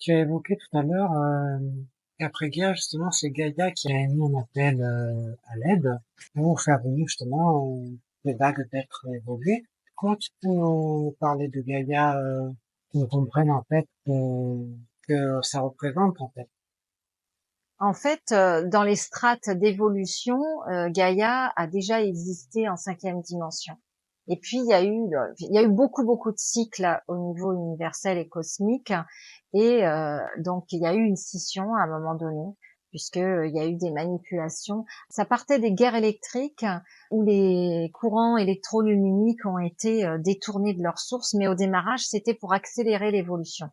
Tu as évoqué tout à l'heure qu'après-guerre, justement, c'est Gaïa qui a émis un appel à l'aide pour faire venir justement des vagues d'êtres évolués. Comment tu peux nous parler de Gaïa, qu'on comprenne en fait que ça représente en fait? En fait, dans les strates d'évolution, Gaïa a déjà existé en cinquième dimension. Et puis il y a eu beaucoup de cycles au niveau universel et cosmique, et donc il y a eu une scission à un moment donné, puisque il y a eu des manipulations. Ça partait des guerres électriques où les courants électroluminiques ont été détournés de leur source, mais au démarrage c'était pour accélérer l'évolution.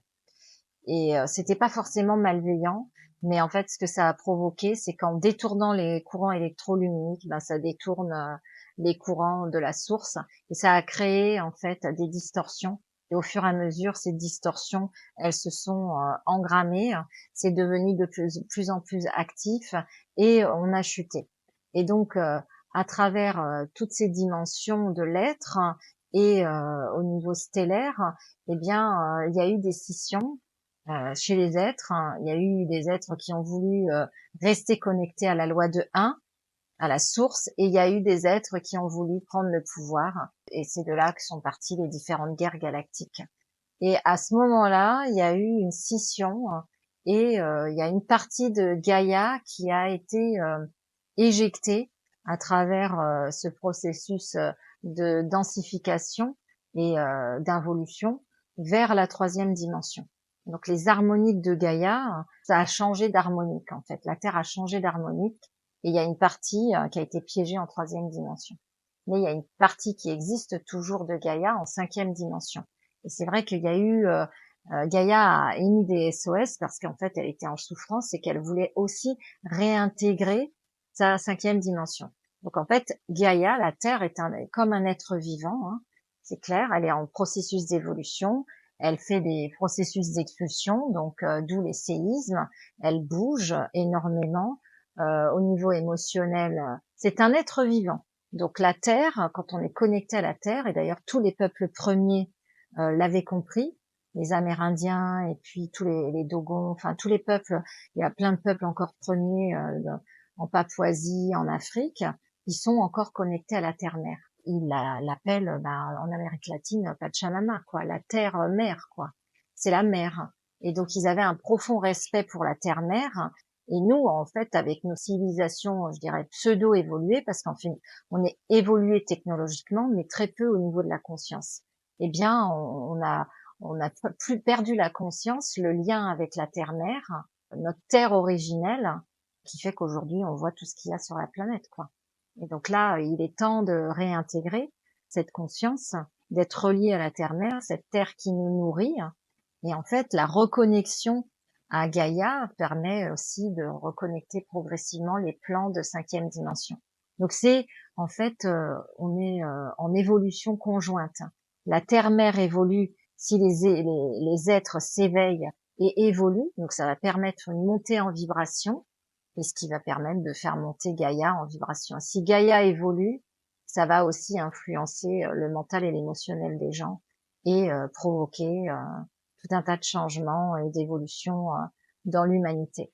Et c'était pas forcément malveillant, mais en fait, ce que ça a provoqué, c'est qu'en détournant les courants électroluminiques, ben, ça détourne les courants de la source, et ça a créé en fait des distorsions. Et au fur et à mesure, ces distorsions, elles se sont engrammées, c'est devenu de plus en plus actif, et on a chuté. Et donc, à travers toutes ces dimensions de l'être et au niveau stellaire, eh bien, il y a eu des scissions chez les êtres, hein. Il y a eu des êtres qui ont voulu rester connectés à la loi de 1, à la source, et il y a eu des êtres qui ont voulu prendre le pouvoir. Et c'est de là que sont parties les différentes guerres galactiques. Et à ce moment-là, il y a eu une scission, et il y a une partie de Gaïa qui a été éjectée à travers ce processus de densification et d'involution vers la troisième dimension. Donc les harmoniques de Gaïa, ça a changé d'harmonique en fait. La Terre a changé d'harmonique, et il y a une partie qui a été piégée en troisième dimension. Mais il y a une partie qui existe toujours de Gaïa en cinquième dimension. Et c'est vrai qu'il y a eu Gaïa a émis des SOS parce qu'en fait elle était en souffrance et qu'elle voulait aussi réintégrer sa cinquième dimension. Donc en fait Gaïa, la Terre, comme un être vivant, hein, c'est clair, elle est en processus d'évolution, elle fait des processus d'expulsion, donc d'où les séismes, elle bouge énormément au niveau émotionnel. C'est un être vivant. Donc la Terre, quand on est connecté à la Terre, et d'ailleurs tous les peuples premiers l'avaient compris, les Amérindiens et puis tous les Dogons, enfin tous les peuples, il y a plein de peuples encore premiers en Papouasie, en Afrique, qui sont encore connectés à la terre-mère. Ils l'appellent en Amérique latine Pachamama, quoi, la terre-mère, quoi. C'est la mère. Et donc ils avaient un profond respect pour la terre-mère. Et nous, en fait, avec nos civilisations, je dirais pseudo-évoluées, parce qu'en fait, on est évolué technologiquement, mais très peu au niveau de la conscience. Eh bien, on a plus perdu la conscience, le lien avec la terre-mère, notre terre originelle, qui fait qu'aujourd'hui on voit tout ce qu'il y a sur la planète, quoi. Et donc là, il est temps de réintégrer cette conscience, d'être relié à la terre-mère, cette terre qui nous nourrit. Et en fait, la reconnexion à Gaïa permet aussi de reconnecter progressivement les plans de cinquième dimension. Donc c'est, en fait, on est en évolution conjointe. La terre-mère évolue si les êtres s'éveillent et évoluent, donc ça va permettre une montée en vibration, et ce qui va permettre de faire monter Gaïa en vibration. Si Gaïa évolue, ça va aussi influencer le mental et l'émotionnel des gens, et provoquer tout un tas de changements et d'évolutions dans l'humanité.